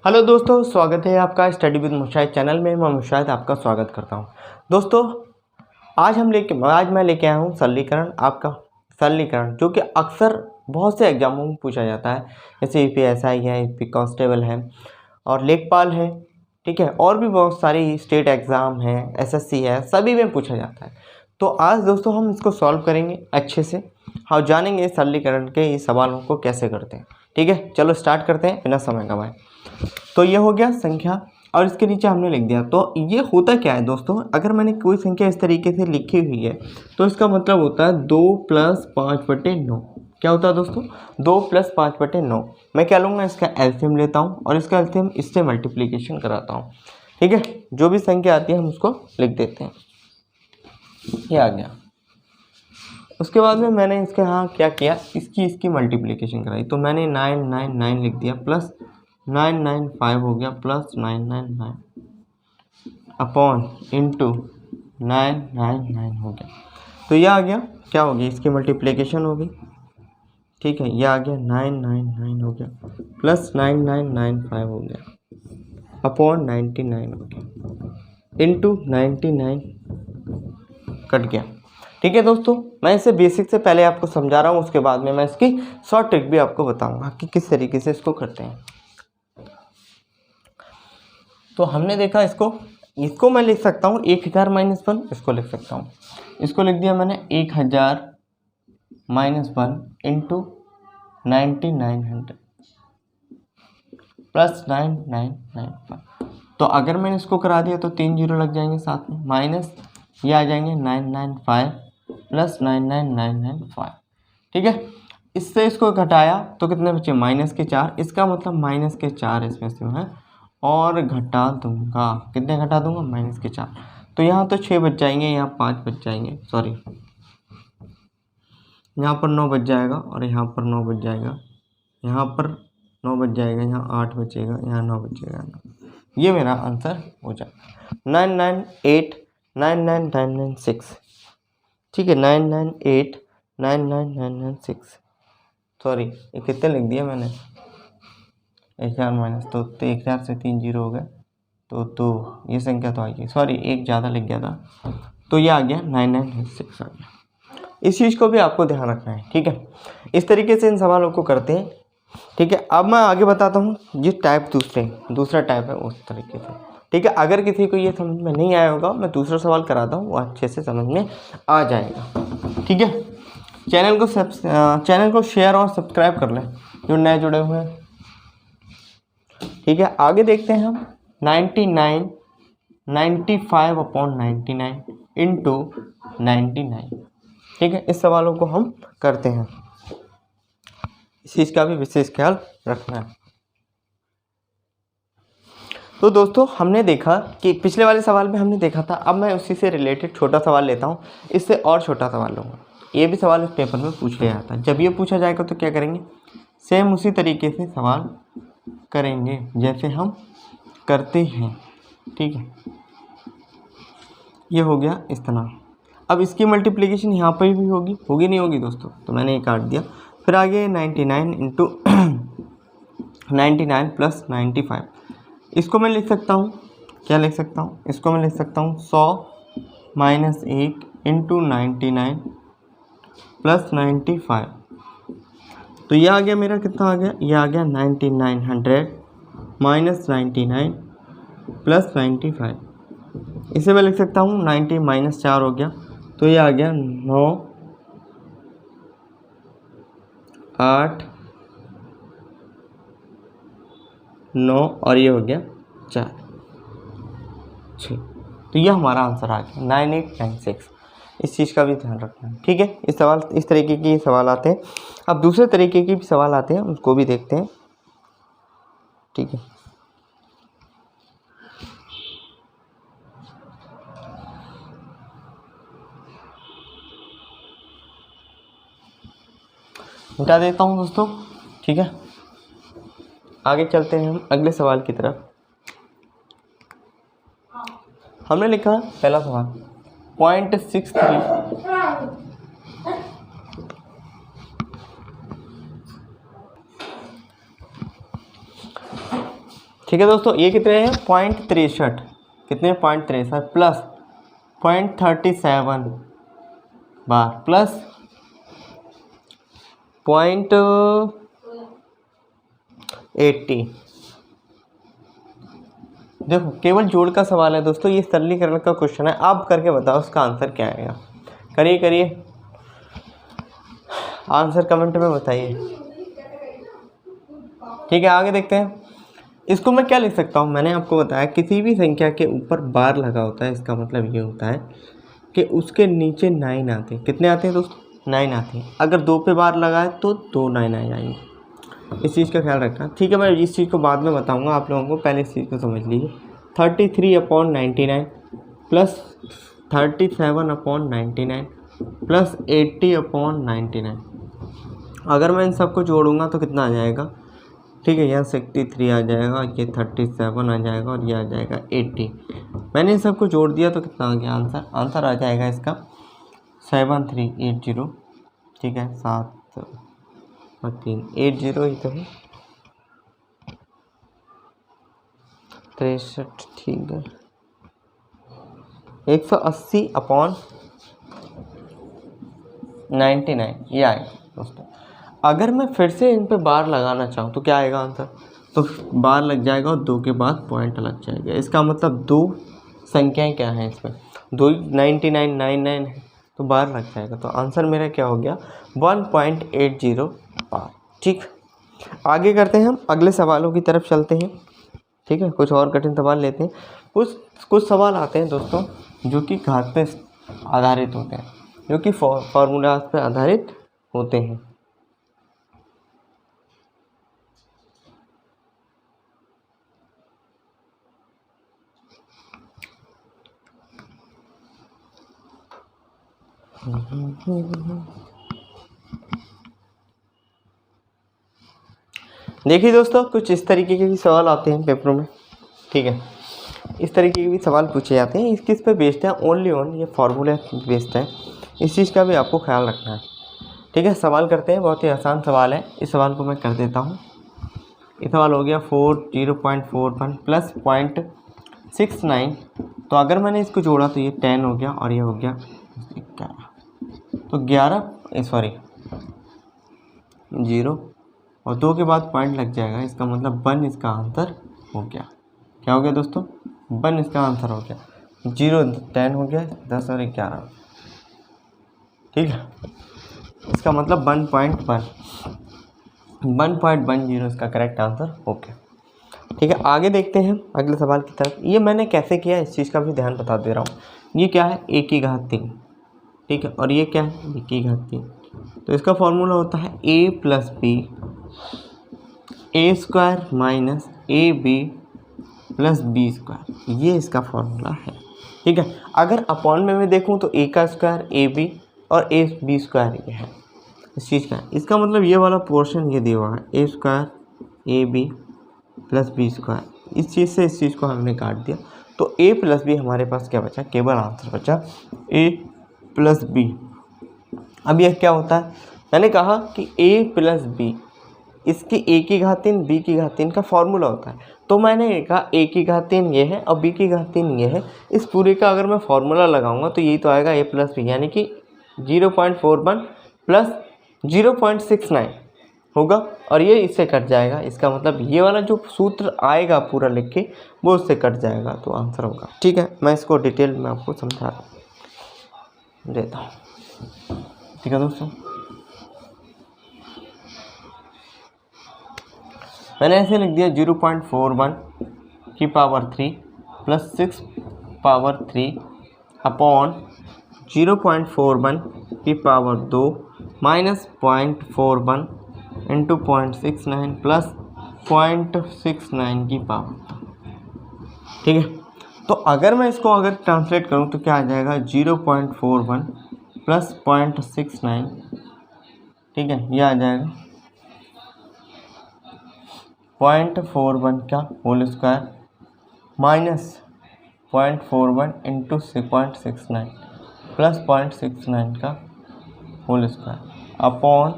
Hello दोस्तों, स्वागत है आपका स्टडी विद मुशाहिद चैनल में। मैं मुशाहिद आपका स्वागत करता हूं। दोस्तों आज मैं लेके आया हूं सरलीकरण जो कि अक्सर बहुत से एग्जामों में पूछा जाता है। जैसे यूपीएसआई है, यूपी कांस्टेबल है और लेखपाल है, ठीक है, और भी बहुत सारी स्टेट एग्ज़ाम है, एसएससी है, सभी में पूछा जाता है। तो आज दोस्तों हम इसको सॉल्व करेंगे अच्छे से और जानेंगे सरलीकरण के इस सवालों को कैसे करते हैं। ठीक है, चलो स्टार्ट करते हैं बिना समय गंवाए। तो ये हो गया संख्या और इसके नीचे हमने लिख दिया। तो ये होता क्या है दोस्तों, अगर मैंने कोई संख्या इस तरीके से लिखी हुई है तो इसका मतलब होता है 2 + 5/9। क्या होता है दोस्तों? 2 + 5/9। मैं क्या लूँगा, इसका एलसीएम लेता हूँ और इसका एलसीएम इससे मल्टीप्लिकेशन कराता हूँ। ठीक है, जो भी संख्या आती है हम उसको लिख देते हैं। ये आ गया। उसके बाद में मैंने इसके यहाँ क्या किया, इसकी मल्टीप्लिकेशन कराई। तो मैंने 999 लिख दिया प्लस 995 हो गया प्लस 999 अपॉन इंटू 999 हो गया। तो यह आ गया, क्या हो गया, इसकी मल्टीप्लिकेशन हो गई। ठीक है, यह आ गया 999 हो गया प्लस 9995 हो गया अपॉन 99 हो गया इंटू 99 कट गया। ठीक है दोस्तों, मैं इसे बेसिक से पहले आपको समझा रहा हूँ, उसके बाद में मैं इसकी शॉर्ट ट्रिक भी आपको बताऊंगा कि किस तरीके से इसको करते हैं। तो हमने देखा इसको मैं लिख सकता हूँ 1000 - 1, इसको लिख सकता हूँ। इसको लिख दिया मैंने 1000 - 1 इंटू 9900 प्लस 9995। तो अगर मैंने इसको करा दिया तो 3 जीरो लग जाएंगे साथ में, माइनस ये आ जाएंगे 995 प्लस 99995। ठीक है, इससे इसको घटाया तो कितने बचे, -4। इसका मतलब -4 इसमें से है और घटा दूंगा, कितने घटा दूंगा, -4। तो यहाँ तो 6 बच जाएंगे, यहाँ 5 बच जाएंगे, सॉरी यहाँ पर 9 बच जाएगा और यहाँ पर 9 बच जाएगा, यहाँ पर 9 बच जाएगा, यहाँ 8 बचेगा, यहाँ 9 बचेगा। ये मेरा आंसर हो जाएगा 9989996। ठीक है, 9989996। सॉरी, ये कितने लिख दिया मैंने, 1000 माइनस तो 1000 से 3 जीरो हो गए तो 2, ये संख्या तो आ गई, सॉरी एक ज़्यादा लिख गया था, तो ये आ गया 9996 आ गया। इस चीज़ को भी आपको ध्यान रखना है। ठीक है, इस तरीके से इन सवालों को करते हैं। ठीक है, अब मैं आगे बताता हूँ ये टाइप दूसरा टाइप है उस तरीके से। ठीक है, अगर किसी को ये समझ में नहीं आया होगा, मैं दूसरा सवाल कराता हूँ, वो अच्छे से समझ में आ जाएगा। ठीक है, चैनल को शेयर और सब्सक्राइब कर लें जो नए जुड़े हुए हैं। ठीक है, आगे देखते हैं हम 95/99 इंटू 99। ठीक है, इस सवालों को हम करते हैं, इस चीज़ का भी विशेष ख्याल रखना है। तो दोस्तों हमने देखा कि पिछले वाले सवाल में हमने देखा था, अब मैं उसी से रिलेटेड छोटा सवाल लेता हूँ, इससे और छोटा सवाल लूँगा। ये भी सवाल इस पेपर में पूछ लिया जाता है। जब ये पूछा जाएगा तो क्या करेंगे, सेम उसी तरीके से सवाल करेंगे जैसे हम करते हैं। ठीक है, ये हो गया इस तरह। अब इसकी मल्टीप्लिकेशन यहाँ पर भी होगी नहीं होगी दोस्तों, तो मैंने ये काट दिया। फिर आगे 99 इंटू 99 प्लस 95। इसको मैं लिख सकता हूँ, क्या लिख सकता हूँ, इसको मैं लिख सकता हूँ 100 - 1 इंटू 99 प्लस 95। तो ये आ गया मेरा, कितना आ गया, ये आ गया 9900 माइनस 99 प्लस 95। इसे मैं लिख सकता हूँ 90 - 4 हो गया, तो ये आ गया 9 8 9 और ये हो गया 4 6। तो ये हमारा आंसर आ गया 9896। इस चीज़ का भी ध्यान रखना है। ठीक है, इस तरीके के सवाल आते हैं। अब दूसरे तरीके के भी सवाल आते हैं, उसको भी देखते हैं। ठीक है, मिटा देता हूँ दोस्तों। ठीक है, आगे चलते हैं हम अगले सवाल की तरफ। हमने लिखा पहला सवाल 0.63 ठीक है दोस्तों, ये कितने हैं 0.63, कितने 0.63 प्लस 0.37 बार प्लस 0.80। देखो केवल जोड़ का सवाल है दोस्तों, ये सरलीकरण का क्वेश्चन है, आप करके बताओ इसका आंसर क्या आएगा। करिए करिए, आंसर कमेंट में बताइए। ठीक है, आगे देखते हैं। इसको मैं क्या लिख सकता हूँ, मैंने आपको बताया किसी भी संख्या के ऊपर बार लगा होता है, इसका मतलब ये होता है कि उसके नीचे 9 आते हैं। कितने आते हैं दोस्तों, 9 आते हैं। अगर 2 पे बार लगा है तो 2 9 आ जाएंगे, इस चीज़ का ख्याल रखना। ठीक है, मैं इस चीज़ को बाद में बताऊँगा आप लोगों को, पहले इस चीज़ को समझ लीजिए। 33/99 प्लस 37/99 प्लस 80/99। अगर मैं इन सबको जोड़ूंगा तो कितना आ जाएगा, ठीक है, यहाँ 63 आ जाएगा, ये 37 आ जाएगा और ये आ जाएगा 80। मैंने इन सबको जोड़ दिया तो कितना आ गया आंसर, आंसर आ जाएगा इसका 7380। ठीक है, 7 और 3 80 ही तो है, 63, ठीक है, 180/99 ये आएगा दोस्तों। अगर मैं फिर से इन पे बार लगाना चाहूँ तो क्या आएगा आंसर, तो बार लग जाएगा और 2 के बाद पॉइंट लग जाएगा। इसका मतलब 2 संख्याएं क्या हैं इसमें, 2 99 99 है तो बार लग जाएगा। तो आंसर मेरा क्या हो गया 1.80 बार। ठीक, आगे करते हैं, हम अगले सवालों की तरफ चलते हैं। ठीक है, कुछ और कठिन सवाल लेते हैं। कुछ सवाल आते हैं दोस्तों जो कि घात पे आधारित होते हैं, जो कि फॉर्मूलाज पे आधारित होते हैं। देखिए दोस्तों, कुछ इस तरीके के भी सवाल आते हैं पेपरों में। ठीक है, इस तरीके के भी सवाल पूछे जाते हैं। किस पे बेस्ड है, ओनली ऑन ये फार्मूला बेस्ड है, इस चीज़ का भी आपको ख्याल रखना है। ठीक है, सवाल करते हैं, बहुत ही आसान सवाल है, इस सवाल को मैं कर देता हूँ। ये सवाल हो गया 0.41 प्लस 0.69। तो अगर मैंने इसको जोड़ा तो ये 10 हो गया और ये हो गया 11, तो 0 और 2 के बाद पॉइंट लग जाएगा, इसका मतलब 1 इसका आंसर हो गया। क्या हो गया दोस्तों, 1 इसका आंसर हो गया। 0 10 हो गया, 10 और 11। ठीक है, इसका मतलब 1.10 इसका करेक्ट आंसर हो गया। ठीक है, आगे देखते हैं अगले सवाल की तरफ। ये मैंने कैसे किया इस चीज़ का भी ध्यान बता दे रहा हूँ। ये क्या है, a की घात 3। ठीक है, और ये क्या है, b की घात 3। तो इसका फॉर्मूला होता है a plus B a² minus ab plus b², ये इसका फॉर्मूला है। ठीक है, अगर अपॉन में मैं देखूँ तो a का स्क्वायर ab और b² ये है इस चीज़ का। इसका मतलब ये वाला पोर्शन ये दिया हुआ है a² ab प्लस b²। इस चीज़ से इस चीज़ को हमने काट दिया तो a प्लस बी हमारे पास क्या बचा, केवल आंसर बचा a प्लस बी। अब यह क्या होता है, मैंने कहा कि a प्लस बी, इसकी a की घात 3 b की घात 3 का फॉर्मूला होता है। तो मैंने कहा a की घात 3 ये है और b की घात 3 ये है, इस पूरे का अगर मैं फॉर्मूला लगाऊंगा तो यही तो आएगा a प्लस बी, यानी कि 0.41 प्लस 0.69 होगा और ये इससे कट जाएगा। इसका मतलब ये वाला जो सूत्र आएगा पूरा लिख के वो उससे कट जाएगा, तो आंसर होगा। ठीक है, मैं इसको डिटेल में आपको समझा देता हूँ। ठीक है दोस्तों, मैंने ऐसे लिख दिया 0.41 की पावर 3 प्लस 6 पावर 3 अपॉन 0.41 की पावर 2 माइनस 0.41 इंटू 0.69 प्लस 0.69 की पावर। ठीक है, तो अगर मैं इसको अगर ट्रांसलेट करूं तो क्या आ जाएगा 0.41 प्लस 0.69। ठीक है, ये आ जाएगा 0.41 का whole square minus 0.41 into 0.69 plus 0.69 का होल स्क्वायर अपॉन,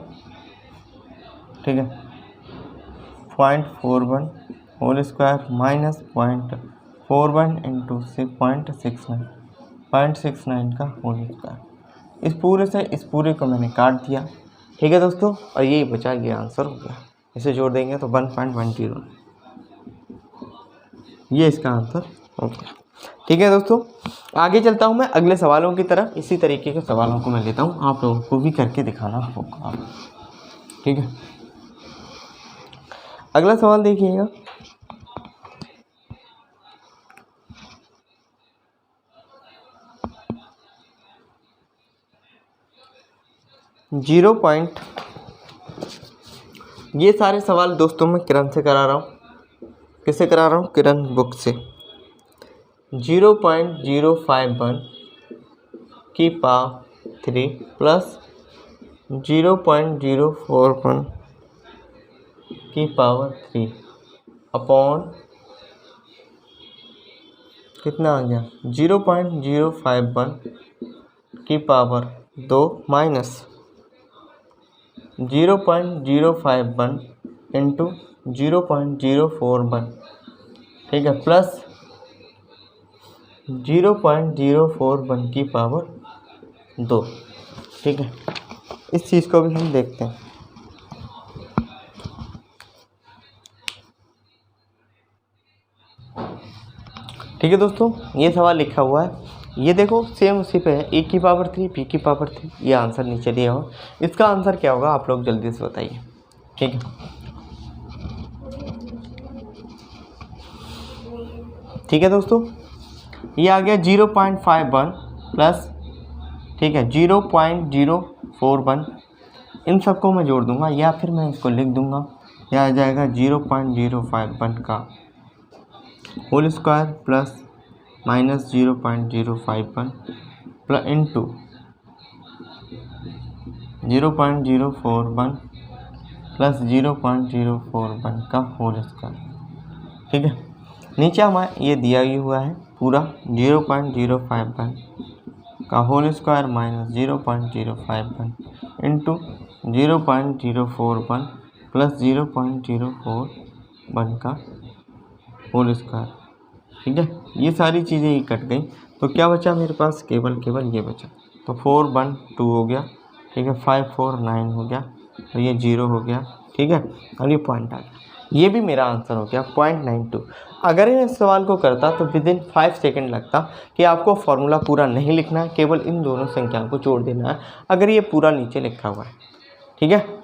ठीक है, 0.41 होल स्क्वायर माइनस 0.41 इंटू 0.69 का होल स्क्वायर। इस पूरे से इस पूरे को मैंने काट दिया, ठीक है दोस्तों, और यही बचा, ये आंसर हो गया। इसे जोड़ देंगे तो 1.10, ये इसका आंसर हो गया। ठीक है दोस्तों, आगे चलता हूँ मैं अगले सवालों की तरफ। इसी तरीके के सवालों को मैं लेता हूँ, आप लोगों को भी करके दिखाना होगा। ठीक है, अगला सवाल देखिएगा। ये सारे सवाल दोस्तों मैं किरण से करा रहा हूँ। किससे करा रहा हूँ? किरण बुक से। 0.051 की पावर 3 प्लस 0.041 की पावर 3 अपॉन कितना आ गया? 0.051 की पावर 2 माइनस 0.051 इंटू 0.041, ठीक है, प्लस 0.041 की पावर 2। ठीक है, इस चीज़ को भी हम देखते हैं। ठीक है दोस्तों, ये सवाल लिखा हुआ है, ये देखो सेम उसी पे है, a की पावर 3 b की पावर 3, ये आंसर नीचे दिया हो। इसका आंसर क्या होगा आप लोग जल्दी से बताइए। ठीक है, ठीक है दोस्तों, ये आ गया 0.51 प्लस, ठीक है, 0.041। इन सबको मैं जोड़ दूंगा या फिर मैं इसको लिख दूंगा, यह आ जाएगा 0.051 का whole square plus minus 0.051 plus into 0.041 plus 0.041 का होल स्क्वायर। ठीक है, नीचे हमारा ये दिया ही हुआ है पूरा 0.051 का whole square minus 0.051 into 0.041 plus 0.041 का होल स्क्वायर। ठीक है, ये सारी चीज़ें ही कट गई, तो क्या बचा मेरे पास? केवल ये बचा, तो 412 हो गया। ठीक है, 549 हो गया, और ये 0 हो गया। ठीक है, और ये पॉइंट आ गया, ये भी मेरा आंसर हो गया 0.92। अगर मैं इस सवाल को करता तो विदिन 5 सेकेंड लगता कि आपको फॉर्मूला पूरा नहीं लिखना है, केवल इन दोनों संख्याओं को जोड़ देना है, अगर ये पूरा नीचे लिखा हुआ है। ठीक है,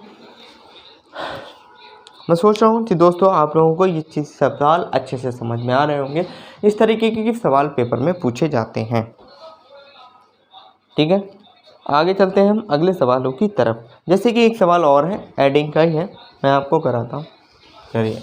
मैं सोच रहा हूँ कि दोस्तों आप लोगों को ये चीज़ सवाल अच्छे से समझ में आ रहे होंगे। इस तरीके के सवाल पेपर में पूछे जाते हैं। ठीक है, आगे चलते हैं हम अगले सवालों की तरफ। जैसे कि एक सवाल और है, एडिंग का ही है, मैं आपको कराता हूँ। चलिए,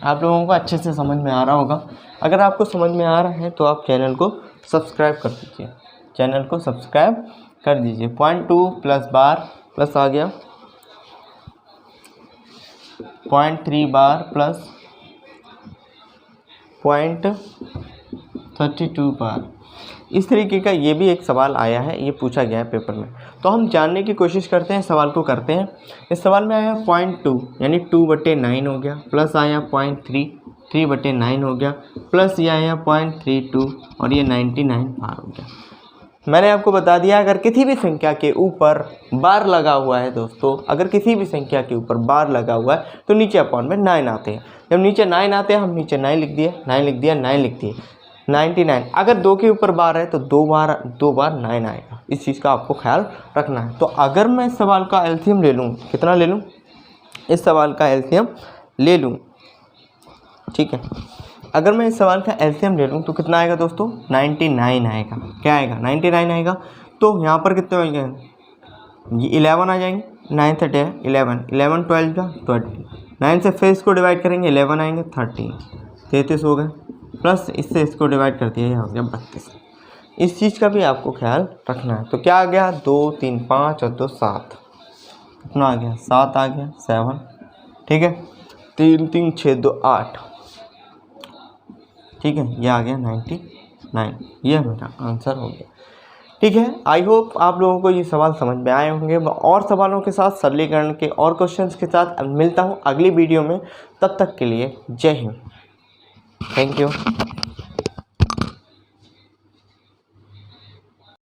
आप लोगों को अच्छे से समझ में आ रहा होगा। अगर आपको समझ में आ रहा है तो आप चैनल को सब्सक्राइब कर दीजिए, चैनल को सब्सक्राइब कर दीजिए। 0.2 प्लस बार प्लस आ गया 0.3 बार प्लस 0.32 बार। इस तरीके का ये भी एक सवाल आया है, ये पूछा गया है पेपर में। तो हम जानने की कोशिश करते हैं, सवाल को करते हैं। इस सवाल में आया 0.2 यानी 2/9 हो गया, प्लस आया 0.3 3/9 हो गया, प्लस ये आया 0.32 और ये 99 बार हो गया। मैंने आपको बता दिया, अगर किसी भी संख्या के ऊपर बार लगा हुआ है दोस्तों, अगर किसी भी संख्या के ऊपर बार लगा हुआ है तो नीचे अपॉन में 9 आते हैं। जब नीचे 9 आते हैं हम नीचे 9 लिख दिए, 9 लिख दिया, 9 लिख दिए, 99। अगर 2 के ऊपर बार है तो 2 बार 9 आएगा। इस चीज़ का आपको ख्याल रखना है। तो अगर मैं इस सवाल का एलसीएम ले लूँ, कितना ले लूँ? इस सवाल का एलसीएम ले लूँ, ठीक है, अगर मैं इस सवाल का एलसीएम ले लूँ तो कितना आएगा दोस्तों? 99 आएगा। क्या आएगा? 99 आएगा। तो यहाँ पर कितने हो गए? ये 11 आ जाएंगे, 9 से 10 11 11 12 का 20, 9 से फिर इसको डिवाइड करेंगे 11 आएंगे 13 33 हो गए, प्लस इससे इसको डिवाइड कर दिया, ये हो गया 32। इस चीज़ का भी आपको ख्याल रखना है। तो क्या आ गया? 2 3 5 और 2 7, कितना आ गया? 7 आ गया, 7। ठीक है, 3 3 6 2 8, ठीक है, ये आ गया 99। ये मेरा आंसर हो गया। ठीक है, आई होप आप लोगों को ये सवाल समझ में आए होंगे। और सवालों के साथ, सरलीकरण के और क्वेश्चंस के साथ मिलता हूँ अगली वीडियो में। तब तक के लिए जय हिंद, थैंक यू।